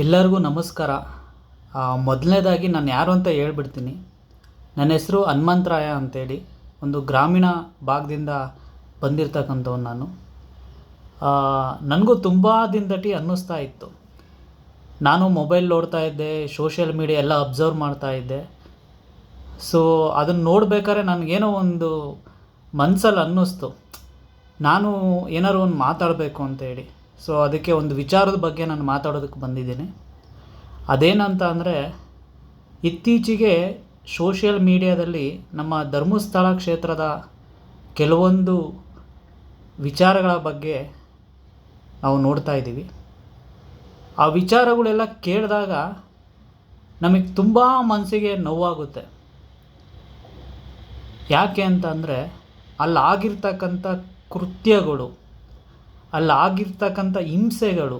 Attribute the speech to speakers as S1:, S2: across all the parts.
S1: ಎಲ್ಲರಿಗೂ ನಮಸ್ಕಾರ. ಮೊದಲನೇದಾಗಿ ನಾನು ಯಾರು ಅಂತ ಹೇಳ್ಬಿಡ್ತೀನಿ. ನನ್ನ ಹೆಸರು ಹನುಮಂತರಾಯ ಅಂತೇಳಿ, ಒಂದು ಗ್ರಾಮೀಣ ಭಾಗದಿಂದ ಬಂದಿರತಕ್ಕಂಥವ್ನು ನಾನು. ನನಗೂ ತುಂಬ ದಿನದಟಿ ಅನ್ನಿಸ್ತಾ ಇತ್ತು. ನಾನು ಮೊಬೈಲ್ ನೋಡ್ತಾ ಇದ್ದೆ, ಸೋಷಿಯಲ್ ಮೀಡಿಯಾ ಎಲ್ಲ ಅಬ್ಸರ್ವ್ ಮಾಡ್ತಾ ಇದ್ದೆ. ಸೊ ಅದನ್ನು ನೋಡ್ಬೇಕಾದ್ರೆ ನನಗೇನೋ ಒಂದು ಮನಸ್ಸಲ್ಲಿ ಅನ್ನಿಸ್ತು, ನಾನು ಏನಾದ್ರು ಒಂದು ಮಾತಾಡಬೇಕು ಅಂತೇಳಿ. ಸೊ ಅದಕ್ಕೆ ಒಂದು ವಿಚಾರದ ಬಗ್ಗೆ ನಾನು ಮಾತಾಡೋದಕ್ಕೆ ಬಂದಿದ್ದೀನಿ. ಅದೇನಂತ ಅಂದರೆ, ಇತ್ತೀಚೆಗೆ ಸೋಷಿಯಲ್ ಮೀಡಿಯಾದಲ್ಲಿ ನಮ್ಮ ಧರ್ಮಸ್ಥಳ ಕ್ಷೇತ್ರದ ಕೆಲವೊಂದು ವಿಚಾರಗಳ ಬಗ್ಗೆ ನಾವು ನೋಡ್ತಾ ಇದ್ದೀವಿ. ಆ ವಿಚಾರಗಳೆಲ್ಲ ಕೇಳಿದಾಗ ನಮಗೆ ತುಂಬ ಮನಸ್ಸಿಗೆ ನೋವಾಗುತ್ತೆ. ಯಾಕೆ ಅಂತ ಅಂದರೆ, ಅಲ್ಲಾಗಿರ್ತಕ್ಕಂಥ ಕೃತ್ಯಗಳು, ಅಲ್ಲಾಗಿರ್ತಕ್ಕಂಥ ಹಿಂಸೆಗಳು,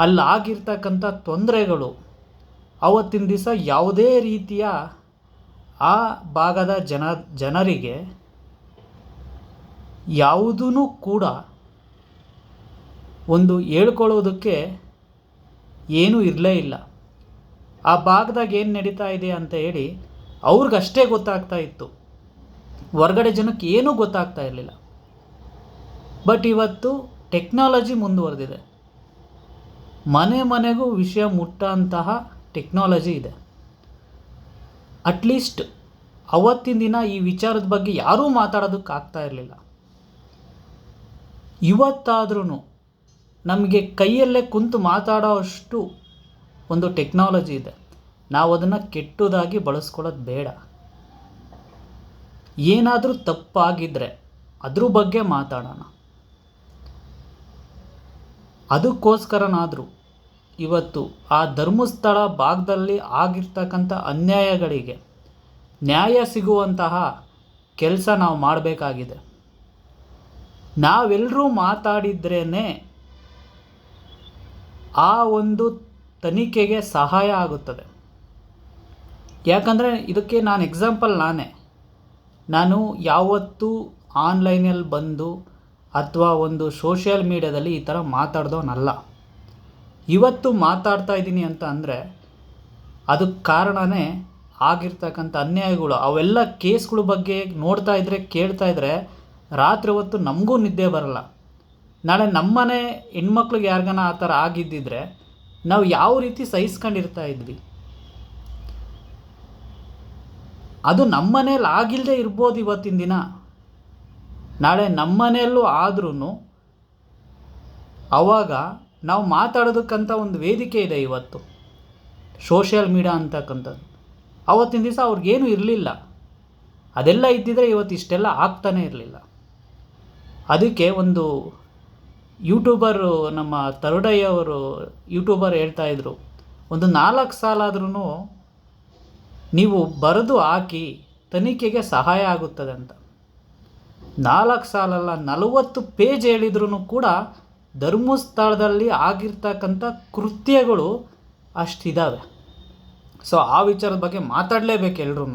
S1: ಅಲ್ಲಾಗಿರ್ತಕ್ಕಂಥ ತೊಂದರೆಗಳು ಆವತ್ತಿನ ದಿವಸ ಯಾವುದೇ ರೀತಿಯ ಆ ಭಾಗದ ಜನರಿಗೆ ಯಾವುದೂ ಕೂಡ ಒಂದು ಹೇಳ್ಕೊಳ್ಳೋದಕ್ಕೆ ಏನೂ ಇರಲೇ ಇಲ್ಲ. ಆ ಭಾಗದಾಗ ಏನು ನಡೀತಾ ಇದೆ ಅಂತ ಹೇಳಿ ಅವ್ರಿಗಷ್ಟೇ ಗೊತ್ತಾಗ್ತಾ ಇತ್ತು, ಹೊರಗಡೆ ಜನಕ್ಕೆ ಏನೂ ಗೊತ್ತಾಗ್ತಾ ಇರಲಿಲ್ಲ. ಬಟ್ ಇವತ್ತು ಟೆಕ್ನಾಲಜಿ ಮುಂದುವರೆದಿದೆ, ಮನೆ ಮನೆಗೂ ವಿಷಯ ಮುಟ್ಟಂತಹ ಟೆಕ್ನಾಲಜಿ ಇದೆ. ಅಟ್ಲೀಸ್ಟ್ ಅವತ್ತಿನ ದಿನ ಈ ವಿಚಾರದ ಬಗ್ಗೆ ಯಾರೂ ಮಾತಾಡೋದಕ್ಕಾಗ್ತಾ ಇರಲಿಲ್ಲ. ಇವತ್ತಾದ್ರೂ ನಮಗೆ ಕೈಯಲ್ಲೇ ಕುಂತು ಮಾತಾಡೋ ಅಷ್ಟು ಒಂದು ಟೆಕ್ನಾಲಜಿ ಇದೆ. ನಾವು ಅದನ್ನು ಕೆಟ್ಟದಾಗಿ ಬಳಸ್ಕೊಳ್ಳೋದು ಬೇಡ. ಏನಾದರೂ ತಪ್ಪಾಗಿದ್ದರೆ ಅದ್ರ ಬಗ್ಗೆ ಮಾತಾಡೋಣ. ಅದಕ್ಕೋಸ್ಕರನಾದರೂ ಇವತ್ತು ಆ ಧರ್ಮಸ್ಥಳ ಭಾಗದಲ್ಲಿ ಆಗಿರ್ತಕ್ಕಂಥ ಅನ್ಯಾಯಗಳಿಗೆ ನ್ಯಾಯ ಸಿಗುವಂತಹ ಕೆಲಸ ನಾವು ಮಾಡಬೇಕಾಗಿದೆ. ನಾವೆಲ್ಲರೂ ಮಾತಾಡಿದ್ರೇ ಆ ಒಂದು ತನಿಖೆಗೆ ಸಹಾಯ ಆಗುತ್ತದೆ. ಯಾಕಂದರೆ ಇದಕ್ಕೆ ನಾನು ಎಕ್ಸಾಂಪಲ್ ನಾನು ಯಾವತ್ತೂ ಆನ್ಲೈನಲ್ಲಿ ಬಂದು ಅಥವಾ ಒಂದು ಸೋಷಿಯಲ್ ಮೀಡಿಯಾದಲ್ಲಿ ಈ ಥರ ಮಾತಾಡ್ದವನಲ್ಲ. ಇವತ್ತು ಮಾತಾಡ್ತಾ ಇದ್ದೀನಿ ಅಂತ ಅಂದರೆ ಅದಕ್ಕೆ ಕಾರಣವೇ ಆಗಿರ್ತಕ್ಕಂಥ ಅನ್ಯಾಯಗಳು. ಅವೆಲ್ಲ ಕೇಸ್ಗಳ ಬಗ್ಗೆ ನೋಡ್ತಾ ಇದ್ದರೆ, ಕೇಳ್ತಾ ಇದ್ದರೆ ರಾತ್ರಿ ಹೊತ್ತು ನಮಗೂ ನಿದ್ದೆ ಬರಲ್ಲ. ನಾಳೆ ನಮ್ಮನೆ ಹೆಣ್ಮಕ್ಳಿಗೆ ಯಾರಿಗಾನ ಆ ಥರ ಆಗಿದ್ದಿದ್ರೆ ನಾವು ಯಾವ ರೀತಿ ಸಹಿಸ್ಕೊಂಡಿರ್ತಾ ಇದ್ವಿ. ಅದು ನಮ್ಮನೇಲಿ ಆಗಿಲ್ಲದೆ ಇರ್ಬೋದು ಇವತ್ತಿನ ದಿನ, ನಾಳೆ ನಮ್ಮನೆಯಲ್ಲೂ ಆದ್ರೂ ಆವಾಗ ನಾವು ಮಾತಾಡೋದಕ್ಕಂಥ ಒಂದು ವೇದಿಕೆ ಇದೆ ಇವತ್ತು, ಸೋಷಿಯಲ್ ಮೀಡಿಯಾ ಅಂತಕ್ಕಂಥದ್ದು. ಆವತ್ತಿನ ದಿವಸ ಅವ್ರಿಗೇನು ಇರಲಿಲ್ಲ. ಅದೆಲ್ಲ ಇದ್ದಿದ್ರೆ ಇವತ್ತು ಇಷ್ಟೆಲ್ಲ ಆಗ್ತಾನೇ ಇರಲಿಲ್ಲ. ಅದಕ್ಕೆ ಒಂದು ಯೂಟ್ಯೂಬರು, ನಮ್ಮ ತರುಡಯ್ಯವರು ಯೂಟ್ಯೂಬರ್ ಹೇಳ್ತಾಯಿದ್ರು, ಒಂದು 4 ಸಾಲಾದ್ರೂ ನೀವು ಬರೆದು ಹಾಕಿ ತನಿಖೆಗೆ ಸಹಾಯ ಆಗುತ್ತದೆ ಅಂತ. 4 ಸಾಲಲ್ಲ, 40 ಪೇಜ್ ಹೇಳಿದ್ರೂ ಕೂಡ ಧರ್ಮಸ್ಥಳದಲ್ಲಿ ಆಗಿರ್ತಕ್ಕಂಥ ಕೃತ್ಯಗಳು ಅಷ್ಟಿದ್ದಾವೆ. ಸೊ ಆ ವಿಚಾರದ ಬಗ್ಗೆ ಮಾತಾಡಲೇಬೇಕು ಎಲ್ರೂ.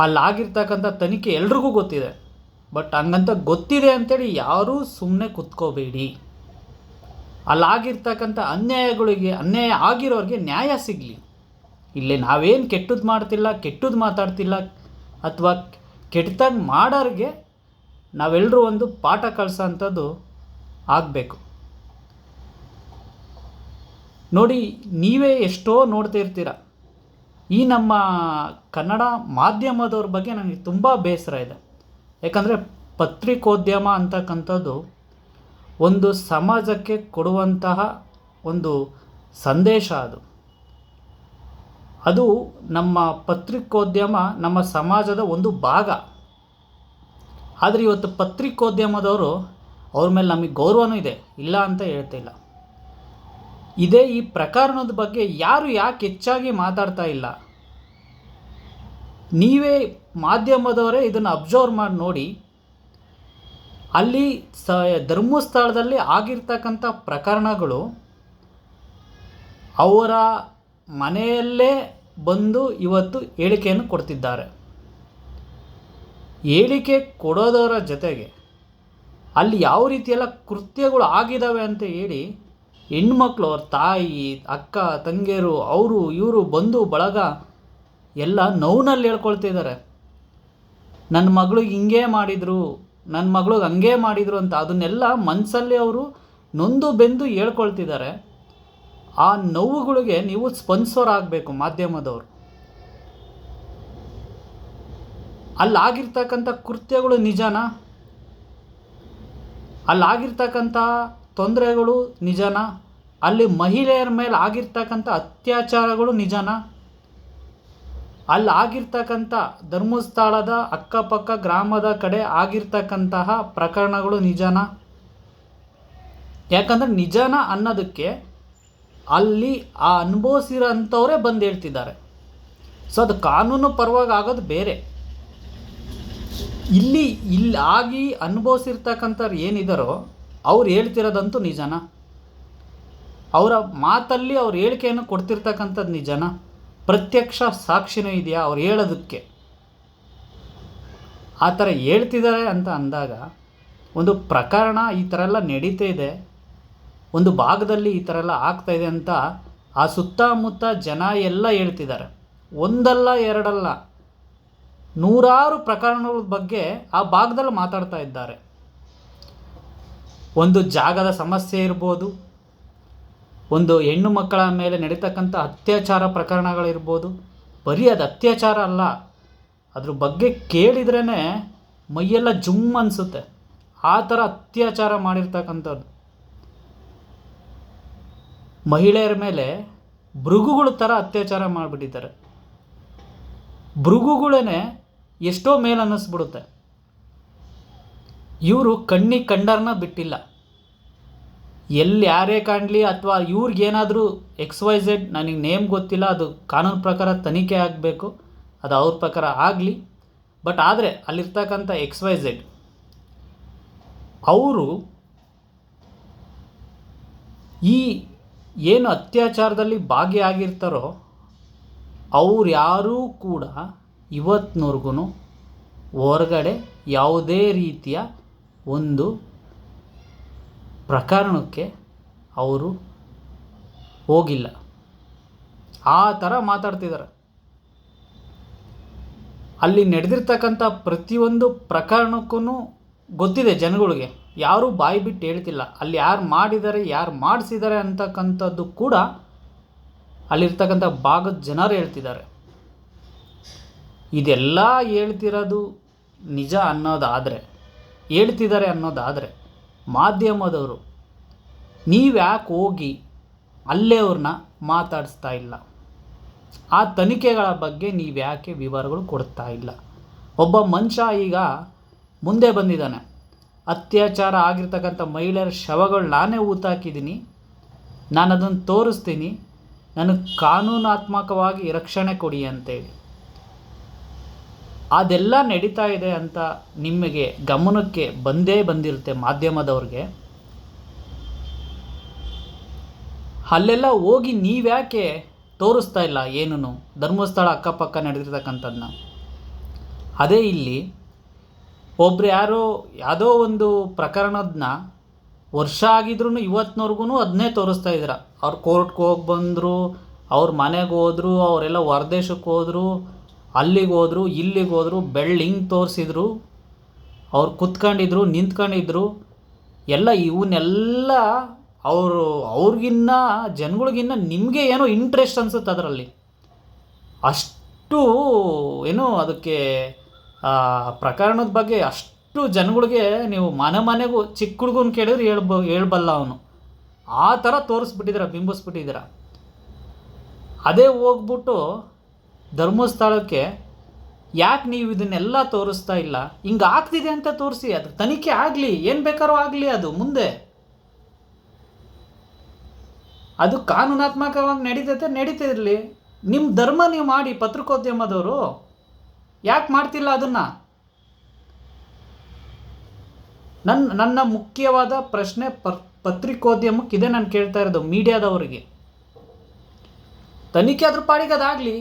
S1: ಅಲ್ಲಾಗಿರ್ತಕ್ಕಂಥ ತನಿಖೆ ಎಲ್ರಿಗೂ ಗೊತ್ತಿದೆ. ಬಟ್ ಹಂಗಂತ ಗೊತ್ತಿದೆ ಅಂತೇಳಿ ಯಾರೂ ಸುಮ್ಮನೆ ಕುತ್ಕೋಬೇಡಿ. ಅಲ್ಲಾಗಿರ್ತಕ್ಕಂಥ ಅನ್ಯಾಯ ಆಗಿರೋರಿಗೆ ನ್ಯಾಯ ಸಿಗಲಿ. ಇಲ್ಲೇ ನಾವೇನು ಕೆಟ್ಟದ್ದು ಮಾಡ್ತಿಲ್ಲ, ಕೆಟ್ಟದ್ದು ಮಾತಾಡ್ತಿಲ್ಲ, ಅಥವಾ ಕೆಟ್ಟದಾಗಿ ಮಾಡೋರಿಗೆ ನಾವೆಲ್ಲರೂ ಒಂದು ಪಾಠ ಕಲಿಸೋಂಥದ್ದು ಆಗಬೇಕು. ನೋಡಿ, ನೀವೇ ಎಷ್ಟೋ ನೋಡ್ತಾ ಇರ್ತೀರ. ಈ ನಮ್ಮ ಕನ್ನಡ ಮಾಧ್ಯಮದವ್ರ ಬಗ್ಗೆ ನನಗೆ ತುಂಬ ಬೇಸರ ಇದೆ. ಯಾಕಂದರೆ ಪತ್ರಿಕೋದ್ಯಮ ಅಂತಕ್ಕಂಥದ್ದು ಒಂದು ಸಮಾಜಕ್ಕೆ ಕೊಡುವಂತಹ ಒಂದು ಸಂದೇಶ. ಅದು ನಮ್ಮ ಪತ್ರಿಕೋದ್ಯಮ ನಮ್ಮ ಸಮಾಜದ ಒಂದು ಭಾಗ. ಆದರೆ ಇವತ್ತು ಪತ್ರಿಕೋದ್ಯಮದವರು, ಅವ್ರ ಮೇಲೆ ನಮಗೆ ಗೌರವನೂ ಇದೆ, ಇಲ್ಲ ಅಂತ ಹೇಳ್ತಿಲ್ಲ. ಈ ಪ್ರಕರಣದ ಬಗ್ಗೆ ಯಾಕೆ ಹೆಚ್ಚಾಗಿ ಮಾತಾಡ್ತಾ ಇಲ್ಲ? ನೀವೇ ಮಾಧ್ಯಮದವರೇ ಇದನ್ನು ಅಬ್ಸರ್ವ್ ಮಾಡಿ ನೋಡಿ. ಅಲ್ಲಿ ಧರ್ಮಸ್ಥಳದಲ್ಲಿ ಆಗಿರ್ತಕ್ಕಂಥ ಪ್ರಕರಣಗಳು ಅವರ ಮನೆಯಲ್ಲೇ ಬಂದು ಇವತ್ತು ಹೇಳಿಕೆಯನ್ನು ಕೊಡ್ತಿದ್ದಾರೆ. ಹೇಳಿಕೆ ಕೊಡೋದರ ಜೊತೆಗೆ ಅಲ್ಲಿ ಯಾವ ರೀತಿಯೆಲ್ಲ ಕೃತ್ಯಗಳು ಆಗಿದ್ದಾವೆ ಅಂತ ಹೇಳಿ ಹೆಣ್ಮಕ್ಳು ಅವ್ರ ತಾಯಿ, ಅಕ್ಕ, ತಂಗಿಯರು, ಅವರು ಇವರು ಬಂಧು ಬಳಗ ಎಲ್ಲ ನೋವಿನಲ್ಲಿ ಹೇಳ್ಕೊಳ್ತಿದ್ದಾರೆ. ನನ್ನ ಮಗಳಿಗೆ ಹಿಂಗೆ ಮಾಡಿದರು, ನನ್ನ ಮಗಳಿಗೆ ಹಂಗೆ ಮಾಡಿದರು ಅಂತ ಅದನ್ನೆಲ್ಲ ಮನಸ್ಸಲ್ಲಿ ಅವರು ನೊಂದು ಬೆಂದು ಹೇಳ್ಕೊಳ್ತಿದ್ದಾರೆ. ಆ ನೋವುಗಳಿಗೆ ನೀವು ಸ್ಪಂದಿಸೋರಾಗಬೇಕು ಮಾಧ್ಯಮದವರು. ಅಲ್ಲಾಗಿರ್ತಕ್ಕಂಥ ಕೃತ್ಯಗಳು ನಿಜನಾ? ಅಲ್ಲಾಗಿರ್ತಕ್ಕಂಥ ತೊಂದರೆಗಳು ನಿಜನಾ? ಅಲ್ಲಿ ಮಹಿಳೆಯರ ಮೇಲೆ ಆಗಿರ್ತಕ್ಕಂಥ ಅತ್ಯಾಚಾರಗಳು ನಿಜನಾ? ಅಲ್ಲಿ ಆಗಿರ್ತಕ್ಕಂಥ ಧರ್ಮಸ್ಥಳದ ಅಕ್ಕಪಕ್ಕ ಗ್ರಾಮದ ಕಡೆ ಆಗಿರ್ತಕ್ಕಂತಹ ಪ್ರಕರಣಗಳು ನಿಜನಾ? ಯಾಕಂದರೆ ನಿಜನಾ ಅನ್ನೋದಕ್ಕೆ ಅಲ್ಲಿ ಆ ಅನುಭವಿಸಿರೋ ಅಂಥವರೇ ಬಂದು ಹೇಳ್ತಿದ್ದಾರೆ. ಸೊ ಅದು ಕಾನೂನು ಪರವಾಗಿ ಆಗೋದು ಬೇರೆ. ಇಲ್ಲಿ ಆಗಿ ಅನುಭವಿಸಿರ್ತಕ್ಕಂಥವ್ರು ಏನಿದ್ದಾರೋ ಅವ್ರು ಹೇಳ್ತಿರೋದಂತೂ ನಿಜನಾ? ಅವರ ಮಾತಲ್ಲಿ ಅವ್ರ ಹೇಳಿಕೆಯನ್ನು ಕೊಡ್ತಿರ್ತಕ್ಕಂಥದ್ದು ನಿಜನಾ? ಪ್ರತ್ಯಕ್ಷ ಸಾಕ್ಷಿನೂ ಇದೆಯಾ ಅವ್ರು ಹೇಳೋದಕ್ಕೆ? ಆ ಥರ ಹೇಳ್ತಿದ್ದಾರೆ ಅಂತ ಅಂದಾಗ ಒಂದು ಪ್ರಕರಣ ಈ ಥರ ಎಲ್ಲ ನಡೀತಾ ಇದೆ, ಒಂದು ಭಾಗದಲ್ಲಿ ಈ ಥರ ಎಲ್ಲ ಆಗ್ತಾಯಿದೆ ಅಂತ ಆ ಸುತ್ತಮುತ್ತ ಜನ ಎಲ್ಲ ಹೇಳ್ತಿದ್ದಾರೆ. ಒಂದಲ್ಲ ಎರಡಲ್ಲ, ನೂರಾರು ಪ್ರಕರಣಗಳ ಬಗ್ಗೆ ಆ ಭಾಗದಲ್ಲಿ ಮಾತಾಡ್ತಾ ಇದ್ದಾರೆ. ಒಂದು ಜಾಗದ ಸಮಸ್ಯೆ ಇರ್ಬೋದು, ಒಂದು ಹೆಣ್ಣು ಮಕ್ಕಳ ಮೇಲೆ ನಡೀತಕ್ಕಂಥ ಅತ್ಯಾಚಾರ ಪ್ರಕರಣಗಳಿರ್ಬೋದು. ಬರೀ ಅದು ಅತ್ಯಾಚಾರ ಅಲ್ಲ, ಅದ್ರ ಬಗ್ಗೆ ಕೇಳಿದ್ರೇ ಮೈಯೆಲ್ಲ ಜುಮ್ ಅನಿಸುತ್ತೆ. ಆ ಥರ ಅತ್ಯಾಚಾರ ಮಾಡಿರ್ತಕ್ಕಂಥದ್ದು. ಮಹಿಳೆಯರ ಮೇಲೆ ಭೃಗುಗಳ ಥರ ಅತ್ಯಾಚಾರ ಮಾಡಿಬಿಟ್ಟಿದ್ದಾರೆ. ಭೃಗುಗಳೇ ಎಷ್ಟೋ ಮೇಲೆ ಅನ್ನಿಸ್ಬಿಡುತ್ತೆ. ಇವರು ಕಣ್ಣಿಗೆ ಕಂಡರನ್ನ ಬಿಟ್ಟಿಲ್ಲ. ಎಲ್ಲಿ ಯಾರೇ ಕಾಣಲಿ ಅಥವಾ ಇವ್ರಿಗೇನಾದರೂ XYZ, ನನಗೆ ನೇಮ್ ಗೊತ್ತಿಲ್ಲ, ಅದು ಕಾನೂನು ಪ್ರಕಾರ ತನಿಖೆ ಆಗಬೇಕು, ಅದು ಅವ್ರ ಪ್ರಕಾರ ಆಗಲಿ. ಬಟ್ ಆದರೆ ಅಲ್ಲಿರ್ತಕ್ಕಂಥ XYZ ಅವರು ಈ ಏನು ಅತ್ಯಾಚಾರದಲ್ಲಿ ಭಾಗಿಯಾಗಿರ್ತಾರೋ ಅವ್ರು ಯಾರೂ ಕೂಡ ಇವತ್ತಿನವರೆಗೂ ಹೊರಗಡೆ ಯಾವುದೇ ರೀತಿಯ ಒಂದು ಪ್ರಕರಣಕ್ಕೆ ಅವರು ಹೋಗಿಲ್ಲ. ಆ ಥರ ಮಾತಾಡ್ತಿದ್ದಾರೆ. ಅಲ್ಲಿ ನಡೆದಿರ್ತಕ್ಕಂಥ ಪ್ರತಿಯೊಂದು ಪ್ರಕರಣಕ್ಕೂ ಗೊತ್ತಿದೆ ಜನಗಳಿಗೆ, ಯಾರೂ ಬಾಯಿ ಬಿಟ್ಟು ಹೇಳ್ತಿಲ್ಲ. ಅಲ್ಲಿ ಯಾರು ಮಾಡಿದ್ದಾರೆ, ಯಾರು ಮಾಡಿಸಿದ್ದಾರೆ ಅಂತಕ್ಕಂಥದ್ದು ಕೂಡ ಅಲ್ಲಿರ್ತಕ್ಕಂಥ ಭಾಗದ ಜನರು ಹೇಳ್ತಿದ್ದಾರೆ. ಇದೆಲ್ಲ ಹೇಳ್ತಿರೋದು ನಿಜ ಅನ್ನೋದಾದರೆ, ಹೇಳ್ತಿದ್ದಾರೆ ಅನ್ನೋದಾದರೆ, ಮಾಧ್ಯಮದವರು ನೀವ್ಯಾಕೆ ಹೋಗಿ ಅಲ್ಲೇ ಅವ್ರನ್ನ ಮಾತಾಡಿಸ್ತಾ ಇಲ್ಲ? ಆ ತನಿಖೆಗಳ ಬಗ್ಗೆ ನೀವ್ಯಾಕೆ ವಿವರಗಳು ಕೊಡ್ತಾ ಇಲ್ಲ? ಒಬ್ಬ ಮನುಷ್ಯ ಈಗ ಮುಂದೆ ಬಂದಿದ್ದಾನೆ, ಅತ್ಯಾಚಾರ ಆಗಿರ್ತಕ್ಕಂಥ ಮಹಿಳೆಯರ ಶವಗಳು ನಾನೇ ಊತಾಕಿದ್ದೀನಿ, ನಾನು ಅದನ್ನು ತೋರಿಸ್ತೀನಿ, ನನಗೆ ಕಾನೂನಾತ್ಮಕವಾಗಿ ರಕ್ಷಣೆ ಕೊಡಿ ಅಂತೇಳಿ. ಅದೆಲ್ಲ ನಡೀತಾ ಇದೆ ಅಂತ ನಿಮಗೆ ಗಮನಕ್ಕೆ ಬಂದೇ ಬಂದಿರುತ್ತೆ ಮಾಧ್ಯಮದವ್ರಿಗೆ. ಅಲ್ಲೆಲ್ಲ ಹೋಗಿ ನೀವ್ಯಾಕೆ ತೋರಿಸ್ತಾ ಇಲ್ಲ ಏನೂ ಧರ್ಮಸ್ಥಳ ಅಕ್ಕಪಕ್ಕ ನಡೆದಿರ್ತಕ್ಕಂಥದ್ದನ್ನ? ಅದೇ ಇಲ್ಲಿ ಒಬ್ರು ಯಾವುದೋ ಒಂದು ಪ್ರಕರಣದನ್ನ ವರ್ಷ ಆಗಿದ್ರೂ ಇವತ್ತಿನವ್ರಿಗೂ ಅದನ್ನೇ ತೋರಿಸ್ತಾ ಇದ್ದೀರ. ಅವ್ರು ಕೋರ್ಟ್ಗೆ ಹೋಗಿ ಬಂದರು, ಅವ್ರ ಮನೆಗೆ ಹೋದರು, ಅವರೆಲ್ಲ ಹೊರದೇಶಕ್ಕೆ ಹೋದರು, ಅಲ್ಲಿಗೆ ಹೋದರು, ಇಲ್ಲಿಗೆ ಹೋದರು, ಹಿಂಗೆ ತೋರಿಸಿದ್ರು, ಅವ್ರು ಕುತ್ಕೊಂಡಿದ್ರು, ನಿಂತ್ಕೊಂಡಿದ್ರು, ಎಲ್ಲ ಇವನ್ನೆಲ್ಲ ಅವ್ರಿಗಿನ್ನ ಜನಗಳಿಗಿನ್ನ ನಿಮಗೆ ಏನೋ ಇಂಟ್ರೆಸ್ಟ್ ಅನಿಸುತ್ತೆ ಅದರಲ್ಲಿ. ಅಷ್ಟು ಏನೋ ಅದಕ್ಕೆ ಪ್ರಕರಣದ ಬಗ್ಗೆ ಅಷ್ಟು ಜನಗಳಿಗೆ ನೀವು ಮನೆಗೂ ಚಿಕ್ಕ ಹುಡುಗನ ಕೇಳಿದ್ರೆ ಹೇಳ್ಬಲ್ಲ ಅವನು. ಆ ಥರ ತೋರಿಸ್ಬಿಟ್ಟಿದ್ದೀರ, ಬಿಂಬಿಸ್ಬಿಟ್ಟಿದ್ದೀರ. ಅದೇ ಹೋಗ್ಬಿಟ್ಟು ಧರ್ಮಸ್ಥಳಕ್ಕೆ ಯಾಕೆ ನೀವು ಇದನ್ನೆಲ್ಲ ತೋರಿಸ್ತಾ ಇಲ್ಲ? ಹಿಂಗೆ ಆಗ್ತಿದೆ ಅಂತ ತೋರಿಸಿ, ಅದು ತನಿಖೆ ಆಗಲಿ, ಏನು ಬೇಕಾದ್ರೂ ಆಗಲಿ, ಅದು ಮುಂದೆ ಅದು ಕಾನೂನಾತ್ಮಕವಾಗಿ ನಡೀತಿರಲಿ. ನಿಮ್ಮ ಧರ್ಮ ನೀವು ಮಾಡಿ, ಪತ್ರಿಕೋದ್ಯಮದವರು ಯಾಕೆ ಮಾಡ್ತಿಲ್ಲ ಅದನ್ನು? ನನ್ನ ಮುಖ್ಯವಾದ ಪ್ರಶ್ನೆ ಪತ್ರಿಕೋದ್ಯಮಕ್ಕಿದೆ ನಾನು ಕೇಳ್ತಾ ಇರೋದು, ಮೀಡಿಯಾದವರಿಗೆ. ತನಿಖೆ ಅದ್ರ ಪಾಡಿಗೆ ಅದಾಗಲಿ.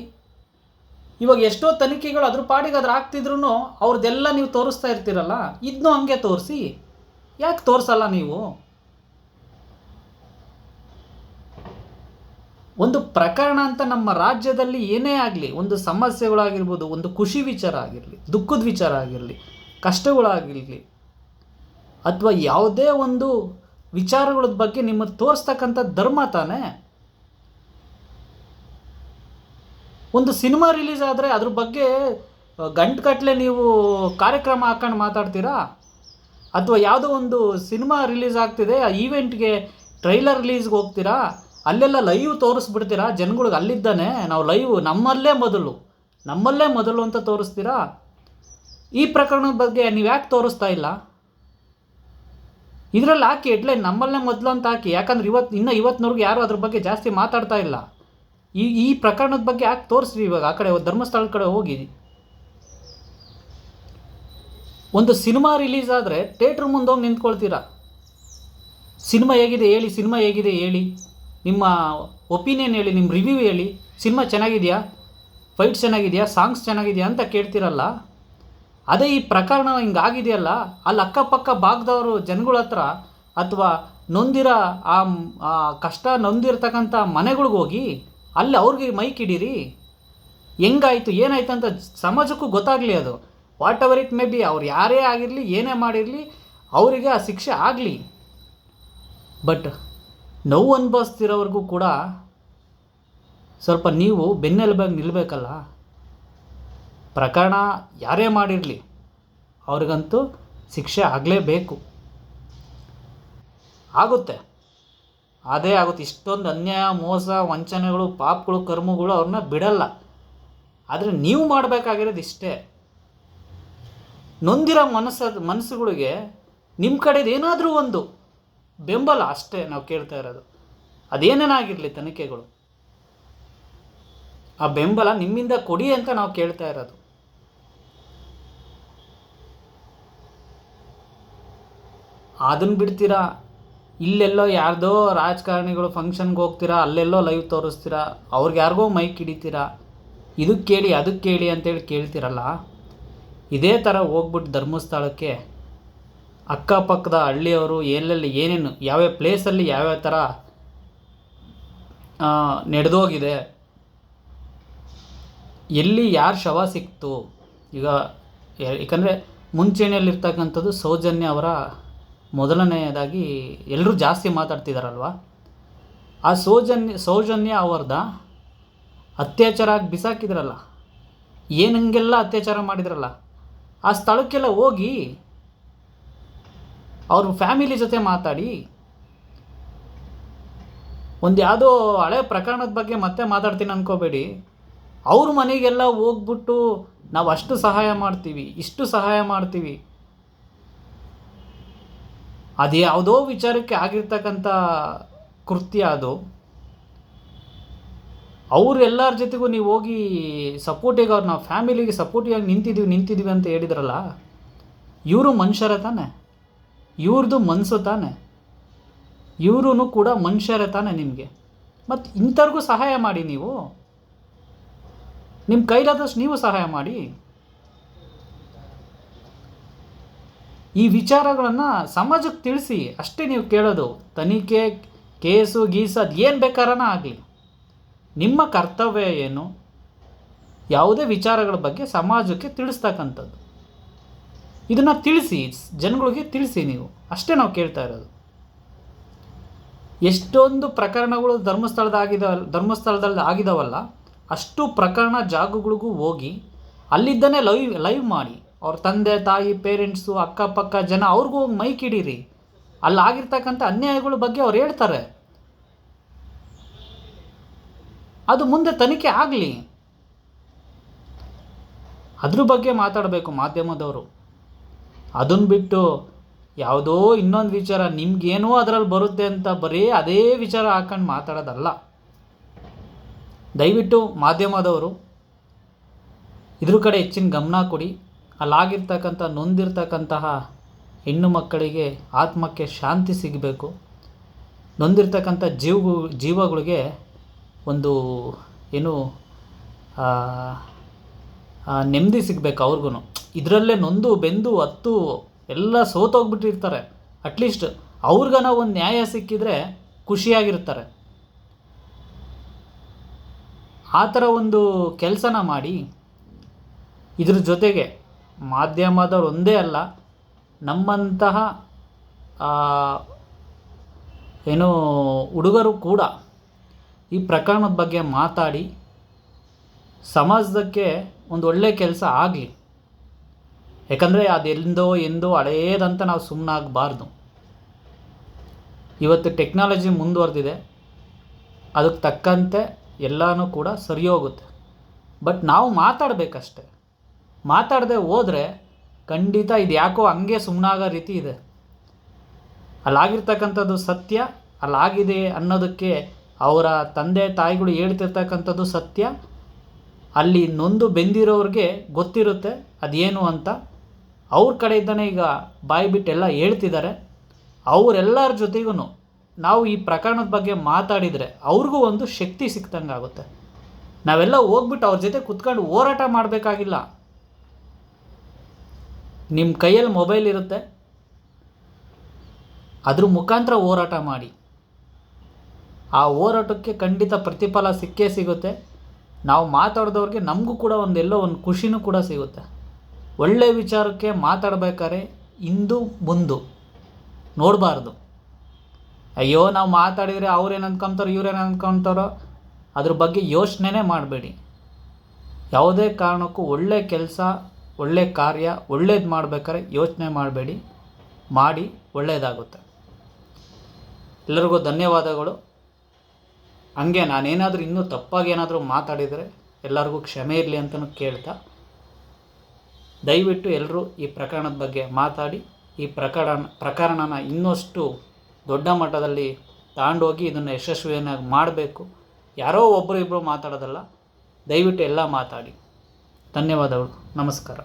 S1: ಇವಾಗ ಎಷ್ಟೋ ತನಿಖೆಗಳು ಅದ್ರ ಪಾಡಿಗೆ ಅದ್ರ ಆಗ್ತಿದ್ರು ಅವ್ರದ್ದೆಲ್ಲ ನೀವು ತೋರಿಸ್ತಾ ಇರ್ತೀರಲ್ಲ, ಇದನ್ನೂ ಹಂಗೆ ತೋರಿಸಿ. ಯಾಕೆ ತೋರಿಸಲ್ಲ ನೀವು? ಒಂದು ಪ್ರಕರಣ ಅಂತ ನಮ್ಮ ರಾಜ್ಯದಲ್ಲಿ ಏನೇ ಆಗಲಿ, ಒಂದು ಸಮಸ್ಯೆಗಳಾಗಿರ್ಬೋದು, ಒಂದು ಖುಷಿ ವಿಚಾರ ಆಗಿರಲಿ, ದುಃಖದ ವಿಚಾರ ಆಗಿರಲಿ, ಕಷ್ಟಗಳಾಗಿರಲಿ, ಅಥವಾ ಯಾವುದೇ ಒಂದು ವಿಚಾರಗಳ ಬಗ್ಗೆ ನಿಮಗೆ ತೋರಿಸ್ತಕ್ಕಂಥ ಧರ್ಮ ತಾನೇ. ಒಂದು ಸಿನಿಮಾ ರಿಲೀಸ್ ಆದರೆ ಅದ್ರ ಬಗ್ಗೆ ಗಂಟುಗಟ್ಟಲೆ ನೀವು ಕಾರ್ಯಕ್ರಮ ಹಾಕೊಂಡು ಮಾತಾಡ್ತೀರಾ? ಅಥವಾ ಯಾವುದೋ ಒಂದು ಸಿನಿಮಾ ರಿಲೀಸ್ ಆಗ್ತಿದೆ, ಆ ಈವೆಂಟ್ಗೆ ಟ್ರೈಲರ್ ರಿಲೀಸ್ಗೆ ಹೋಗ್ತೀರಾ, ಅಲ್ಲೆಲ್ಲ ಲೈವ್ ತೋರಿಸ್ಬಿಡ್ತೀರಾ ಜನಗಳಿಗೆ, ಅಲ್ಲಿದ್ದಾನೆ ನಾವು ಲೈವ್ ನಮ್ಮಲ್ಲೇ ಮೊದಲು ಅಂತ ತೋರಿಸ್ತೀರಾ? ಈ ಪ್ರಕರಣದ ಬಗ್ಗೆ ನೀವು ಯಾಕೆ ತೋರಿಸ್ತಾ ಇಲ್ಲ? ಇದರಲ್ಲಿ ಹಾಕಿ ಹೆಡ್ಲೈನ್ ನಮ್ಮಲ್ಲೇ ಮೊದಲು ಅಂತ ಹಾಕಿ. ಯಾಕಂದ್ರೆ ಇವತ್ತಿನವ್ರಿಗೆ ಯಾರು ಅದ್ರ ಬಗ್ಗೆ ಜಾಸ್ತಿ ಮಾತಾಡ್ತಾ ಇಲ್ಲ. ಈ ಪ್ರಕರಣದ ಬಗ್ಗೆ ಯಾಕೆ ತೋರಿಸ್ರಿ? ಇವಾಗ ಆ ಕಡೆ ಧರ್ಮಸ್ಥಳದ ಕಡೆ ಹೋಗಿ ಒಂದು ಸಿನಿಮಾ ರಿಲೀಸ್ ಆದರೆ ಥಿಯೇಟ್ರ್ ಮುಂದೆ ಹೋಗಿ ನಿಂತ್ಕೊಳ್ತೀರಾ. ಸಿನಿಮಾ ಹೇಗಿದೆ ಹೇಳಿ, ನಿಮ್ಮ ಒಪಿನಿಯನ್ ಹೇಳಿ, ನಿಮ್ಮ ರಿವ್ಯೂ ಹೇಳಿ, ಸಿನಿಮಾ ಚೆನ್ನಾಗಿದೆಯಾ, ಫೈಟ್ ಚೆನ್ನಾಗಿದೆಯಾ, ಸಾಂಗ್ಸ್ ಚೆನ್ನಾಗಿದೆಯಾ ಅಂತ ಕೇಳ್ತಿರಲ್ಲ. ಅದೇ ಈ ಪ್ರಕರಣ ಹಿಂಗಾಗಿದೆಯಲ್ಲ, ಅಲ್ಲಿ ಅಕ್ಕಪಕ್ಕ ಭಾಗದವರು ಜನಗಳ ಹತ್ರ ಅಥವಾ ನೊಂದಿರೋ ಆ ಕಷ್ಟ ನೊಂದಿರ್ತಕ್ಕಂಥ ಮನೆಗಳಿಗೆ ಹೋಗಿ ಅಲ್ಲಿ ಅವ್ರಿಗೆ ಮೈಕ್ ಹಿಡೀರಿ. ಹೆಂಗಾಯಿತು ಏನಾಯ್ತು ಅಂತ ಸಮಾಜಕ್ಕೂ ಗೊತ್ತಾಗಲಿ. ಅದು what ever it may be, ಅವ್ರು ಯಾರೇ ಆಗಿರಲಿ, ಏನೇ ಮಾಡಿರಲಿ, ಅವರಿಗೆ ಆ ಶಿಕ್ಷೆ ಆಗಲಿ. ಬಟ್ ನೋವು ಅನುಭವಿಸ್ತಿರೋವ್ರಿಗೂ ಕೂಡ ಸ್ವಲ್ಪ ನೀವು ಬೆನ್ನೆಲುಬಾಗಿ ನಿಲ್ಲಬೇಕಲ್ಲ. ಪ್ರಕರಣ ಯಾರೇ ಮಾಡಿರಲಿ ಅವ್ರಿಗಂತೂ ಶಿಕ್ಷೆ ಆಗಲೇಬೇಕು. ಆಗುತ್ತೆ, ಅದೇ ಆಗುತ್ತೆ. ಇಷ್ಟೊಂದು ಅನ್ಯಾಯ, ಮೋಸ, ವಂಚನೆಗಳು, ಪಾಪಗಳು, ಕರ್ಮಗಳು ಅವ್ರನ್ನ ಬಿಡಲ್ಲ. ಆದರೆ ನೀವು ಮಾಡಬೇಕಾಗಿರೋದು ಇಷ್ಟೇ, ನೊಂದಿರೋ ಮನಸ್ಸುಗಳಿಗೆ ನಿಮ್ಮ ಕಡೆದು ಏನಾದರೂ ಒಂದು ಬೆಂಬಲ ಅಷ್ಟೇ ನಾವು ಕೇಳ್ತಾ ಇರೋದು. ಅದೇನೇನಾಗಿರಲಿ ತನಿಖೆಗಳು, ಆ ಬೆಂಬಲ ನಿಮ್ಮಿಂದ ಕೊಡಿ ಅಂತ ನಾವು ಕೇಳ್ತಾ ಇರೋದು. ಅದನ್ನು ಬಿಡ್ತೀರಾ, ಇಲ್ಲೆಲ್ಲೋ ಯಾರ್ದೋ ರಾಜಕಾರಣಿಗಳು ಫಂಕ್ಷನ್ಗೆ ಹೋಗ್ತೀರಾ, ಅಲ್ಲೆಲ್ಲೋ ಲೈವ್ ತೋರಿಸ್ತೀರಾ, ಅವ್ರಿಗೆ ಯಾರಿಗೋ ಮೈಕ್ ಹಿಡಿತೀರಾ, ಇದಕ್ಕೆ ಕೇಳಿ ಅದಕ್ಕೆ ಕೇಳಿ ಅಂತೇಳಿ ಕೇಳ್ತೀರಲ್ಲ. ಇದೇ ಥರ ಹೋಗ್ಬಿಟ್ಟು ಧರ್ಮಸ್ಥಳಕ್ಕೆ ಅಕ್ಕಪಕ್ಕದ ಹಳ್ಳಿಯವರು ಎಲ್ಲೆಲ್ಲಿ ಏನೇನು ಯಾವ್ಯಾವ ಪ್ಲೇಸಲ್ಲಿ ಯಾವ್ಯಾವ ಥರ ನಡೆದೋಗಿದೆ, ಎಲ್ಲಿ ಯಾರು ಶವ ಸಿಕ್ತು. ಈಗ ಯಾಕಂದರೆ ಮುಂಚೂಣಿಯಲ್ಲಿರ್ತಕ್ಕಂಥದ್ದು ಸೌಜನ್ಯ ಅವರ ಮೊದಲನೆಯದಾಗಿ ಎಲ್ಲರೂ ಜಾಸ್ತಿ ಮಾತಾಡ್ತಿದ್ದಾರಲ್ವ. ಆ ಸೌಜನ್ಯ ಅವ್ರದ ಅತ್ಯಾಚಾರ ಆಗಿ ಬಿಸಾಕಿದ್ರಲ್ಲ, ಏನಂಗೆಲ್ಲ ಅತ್ಯಾಚಾರ ಮಾಡಿದ್ರಲ್ಲ, ಆ ಸ್ಥಳಕ್ಕೆಲ್ಲ ಹೋಗಿ ಅವ್ರ ಫ್ಯಾಮಿಲಿ ಜೊತೆ ಮಾತಾಡಿ. ಒಂದು ಯಾವುದೋ ಹಳೆ ಪ್ರಕರಣದ ಬಗ್ಗೆ ಮತ್ತೆ ಮಾತಾಡ್ತೀನಿ ಅಂದ್ಕೋಬೇಡಿ. ಅವ್ರ ಮನೆಗೆಲ್ಲ ಹೋಗ್ಬಿಟ್ಟು ನಾವು ಅಷ್ಟು ಸಹಾಯ ಮಾಡ್ತೀವಿ, ಇಷ್ಟು ಸಹಾಯ ಮಾಡ್ತೀವಿ, ಅದು ಯಾವುದೋ ವಿಚಾರಕ್ಕೆ ಆಗಿರ್ತಕ್ಕಂಥ ಕೃತ್ಯ ಅದು. ಎಲ್ಲರ ಜೊತೆಗೂ ನೀವು ಹೋಗಿ ಸಪೋರ್ಟಿಗೆ, ಅವ್ರು ನಾವು ಫ್ಯಾಮಿಲಿಗೆ ಸಪೋರ್ಟಿಗಾಗಿ ನಿಂತಿದ್ದೀವಿ ಅಂತ ಹೇಳಿದ್ರಲ್ಲ. ಇವರು ಮನುಷ್ಯರೇ ತಾನೆ, ಇವ್ರದ್ದು ಮನಸ್ಸು ತಾನೆ, ಇವ್ರೂ ಕೂಡ ಮನುಷ್ಯರೇ ತಾನೆ ನಿಮಗೆ. ಮತ್ತು ಇಂಥವ್ರಿಗೂ ಸಹಾಯ ಮಾಡಿ, ನೀವು ನಿಮ್ಮ ಕೈಲಾದಷ್ಟು ನೀವು ಸಹಾಯ ಮಾಡಿ. ಈ ವಿಚಾರಗಳನ್ನು ಸಮಾಜಕ್ಕೆ ತಿಳಿಸಿ ಅಷ್ಟೇ ನೀವು ಕೇಳೋದು. ತನಿಖೆ, ಕೇಸು, ಗೀಸು ಅದು ಏನು ಬೇಕಾರನ ಆಗಲಿ, ನಿಮ್ಮ ಕರ್ತವ್ಯ ಏನು, ಯಾವುದೇ ವಿಚಾರಗಳ ಬಗ್ಗೆ ಸಮಾಜಕ್ಕೆ ತಿಳಿಸ್ತಕ್ಕಂಥದ್ದು. ಇದನ್ನು ತಿಳಿಸಿ, ಜನಗಳಿಗೆ ತಿಳಿಸಿ ನೀವು, ಅಷ್ಟೇ ನಾವು ಕೇಳ್ತಾ ಇರೋದು. ಎಷ್ಟೊಂದು ಪ್ರಕರಣಗಳು ಧರ್ಮಸ್ಥಳದಲ್ಲಿ ಆಗಿದಾವಲ್ಲ, ಅಷ್ಟು ಪ್ರಕರಣ ಜಾಗಗಳಿಗೂ ಹೋಗಿ ಅಲ್ಲಿದ್ದನೇ ಲೈವ್ ಮಾಡಿ, ಅವ್ರ ತಂದೆ ತಾಯಿ, ಪೇರೆಂಟ್ಸು, ಅಕ್ಕಪಕ್ಕ ಜನ ಅವ್ರಿಗೂ ಹೋಗಿ ಮೈಕ್ ಹಿಡೀರಿ. ಅಲ್ಲಾಗಿರ್ತಕ್ಕಂಥ ಅನ್ಯಾಯಗಳ ಬಗ್ಗೆ ಅವ್ರು ಹೇಳ್ತಾರೆ. ಅದು ಮುಂದೆ ತನಿಖೆ ಆಗಲಿ, ಅದ್ರ ಬಗ್ಗೆ ಮಾತಾಡಬೇಕು ಮಾಧ್ಯಮದವರು. ಅದನ್ನು ಬಿಟ್ಟು ಯಾವುದೋ ಇನ್ನೊಂದು ವಿಚಾರ ನಿಮ್ಗೇನೋ ಅದರಲ್ಲಿ ಬರುತ್ತೆ ಅಂತ ಬರೀ ಅದೇ ವಿಚಾರ ಹಾಕೊಂಡು ಮಾತಾಡೋದಲ್ಲ. ದಯವಿಟ್ಟು ಮಾಧ್ಯಮದವರು ಇದ್ರ ಕಡೆ ಹೆಚ್ಚಿನ ಗಮನ ಕೊಡಿ. ಅಲ್ಲಾಗಿರ್ತಕ್ಕಂಥ ನೊಂದಿರ್ತಕ್ಕಂತಹ ಹೆಣ್ಣು ಮಕ್ಕಳಿಗೆ ಆತ್ಮಕ್ಕೆ ಶಾಂತಿ ಸಿಗಬೇಕು. ನೊಂದಿರ್ತಕ್ಕಂಥ ಜೀವಗಳಿಗೆ ಒಂದು ಏನು ನೆಮ್ಮದಿ ಸಿಗಬೇಕು ಅವ್ರಿಗೂ. ಇದರಲ್ಲೇ ನೊಂದು ಬೆಂದು ಹತ್ತು ಎಲ್ಲ ಸೋತೋಗ್ಬಿಟ್ಟಿರ್ತಾರೆ. ಅಟ್ಲೀಸ್ಟ್ ಅವ್ರಿಗನ ಒಂದು ನ್ಯಾಯ ಸಿಕ್ಕಿದರೆ ಖುಷಿಯಾಗಿರ್ತಾರೆ. ಆ ಥರ ಒಂದು ಕೆಲಸನ ಮಾಡಿ ಇದ್ರ ಜೊತೆಗೆ ಮಾಧ್ಯಮದವ್ರು ಒಂದೇ ಅಲ್ಲ, ನಮ್ಮಂತಹ ಏನು ಹುಡುಗರು ಕೂಡ ಈ ಪ್ರಕರಣದ ಬಗ್ಗೆ ಮಾತಾಡಿ ಸಮಾಜಕ್ಕೆ ಒಂದು ಒಳ್ಳೆಯ ಕೆಲಸ ಆಗಲಿ. ಯಾಕಂದರೆ ಎಂದೋ ಹಳೆಯದಂತ ನಾವು ಸುಮ್ಮನಾಗಬಾರ್ದು. ಇವತ್ತು ಟೆಕ್ನಾಲಜಿ ಮುಂದುವರೆದಿದೆ, ಅದಕ್ಕೆ ತಕ್ಕಂತೆ ಎಲ್ಲನೂ ಕೂಡ ಸರಿ ಹೋಗುತ್ತೆ. ಬಟ್ ನಾವು ಮಾತಾಡಬೇಕಷ್ಟೆ. ಮಾತಾಡದೆ ಹೋದರೆ ಖಂಡಿತ ಇದು ಯಾಕೋ ಹಂಗೆ ಸುಮ್ಮನಾಗೋ ರೀತಿ ಇದೆ. ಅಲ್ಲಾಗಿರ್ತಕ್ಕಂಥದ್ದು ಸತ್ಯ, ಅಲ್ಲಾಗಿದೆ ಅನ್ನೋದಕ್ಕೆ ಅವರ ತಂದೆ ತಾಯಿಗಳು ಹೇಳ್ತಿರ್ತಕ್ಕಂಥದ್ದು ಸತ್ಯ. ಅಲ್ಲಿ ನೊಂದು ಬೆಂದಿರೋರಿಗೆ ಗೊತ್ತಿರುತ್ತೆ ಅದೇನು ಅಂತ. ಅವ್ರ ಕಡೆಯಿಂದನೇ ಈಗ ಬಾಯಿ ಬಿಟ್ಟೆಲ್ಲ ಹೇಳ್ತಿದ್ದಾರೆ. ಅವರೆಲ್ಲರ ಜೊತೆಗೂ ನಾವು ಈ ಪ್ರಕರಣದ ಬಗ್ಗೆ ಮಾತಾಡಿದರೆ ಅವ್ರಿಗೂ ಒಂದು ಶಕ್ತಿ ಸಿಕ್ತಂಗೆ ಆಗುತ್ತೆ. ನಾವೆಲ್ಲ ಹೋಗ್ಬಿಟ್ಟು ಅವ್ರ ಜೊತೆ ಕುತ್ಕೊಂಡು ಹೋರಾಟ ಮಾಡಬೇಕಾಗಿಲ್ಲ. ನಿಮ್ಮ ಕೈಯಲ್ಲಿ ಮೊಬೈಲ್ ಇರುತ್ತೆ, ಅದ್ರ ಮುಖಾಂತರ ಹೋರಾಟ ಮಾಡಿ. ಆ ಹೋರಾಟಕ್ಕೆ ಖಂಡಿತ ಪ್ರತಿಫಲ ಸಿಕ್ಕೇ ಸಿಗುತ್ತೆ. ನಾವು ಮಾತಾಡಿದವ್ರಿಗೆ ನಮಗೂ ಕೂಡ ಎಲ್ಲೋ ಒಂದು ಖುಷಿನೂ ಕೂಡ ಸಿಗುತ್ತೆ. ಒಳ್ಳೆಯ ವಿಚಾರಕ್ಕೆ ಮಾತಾಡಬೇಕಾದ್ರೆ ಇಂದು ಮುಂದು ನೋಡಬಾರ್ದು. ಅಯ್ಯೋ ನಾವು ಮಾತಾಡಿದರೆ ಅವ್ರೇನು ಅಂದ್ಕೊತಾರೋ ಇವ್ರೇನು ಅಂದ್ಕೊತಾರೋ ಅದ್ರ ಬಗ್ಗೆ ಯೋಚನೆ ಮಾಡಬೇಡಿ. ಯಾವುದೇ ಕಾರಣಕ್ಕೂ ಒಳ್ಳೆಯ ಕೆಲಸ, ಒಳ್ಳೆಯ ಕಾರ್ಯ, ಒಳ್ಳೇದು ಮಾಡಬೇಕಾದ್ರೆ ಯೋಚನೆ ಮಾಡಬೇಡಿ, ಮಾಡಿ ಒಳ್ಳೆಯದಾಗುತ್ತೆ. ಎಲ್ಲರಿಗೂ ಧನ್ಯವಾದಗಳು. ಹಂಗೆ ನಾನೇನಾದರೂ ಇನ್ನೂ ತಪ್ಪಾಗಿ ಏನಾದರೂ ಮಾತಾಡಿದರೆ ಎಲ್ಲರಿಗೂ ಕ್ಷಮೆ ಇರಲಿ ಅಂತಲೂ ಕೇಳ್ತಾ, ದಯವಿಟ್ಟು ಎಲ್ಲರೂ ಈ ಪ್ರಕರಣದ ಬಗ್ಗೆ ಮಾತಾಡಿ ಈ ಪ್ರಕರಣನ ಇನ್ನಷ್ಟು ದೊಡ್ಡ ಮಟ್ಟದಲ್ಲಿ ತಗೊಂಡೋಗಿ ಇದನ್ನು ಯಶಸ್ವಿಯನ್ನಾಗಿ ಮಾಡಬೇಕು. ಯಾರೋ ಒಬ್ಬರು ಇಬ್ಬರು ಮಾತಾಡೋದಲ್ಲ, ದಯವಿಟ್ಟು ಎಲ್ಲ ಮಾತಾಡಿ. ಧನ್ಯವಾದಗಳು. ನಮಸ್ಕಾರ.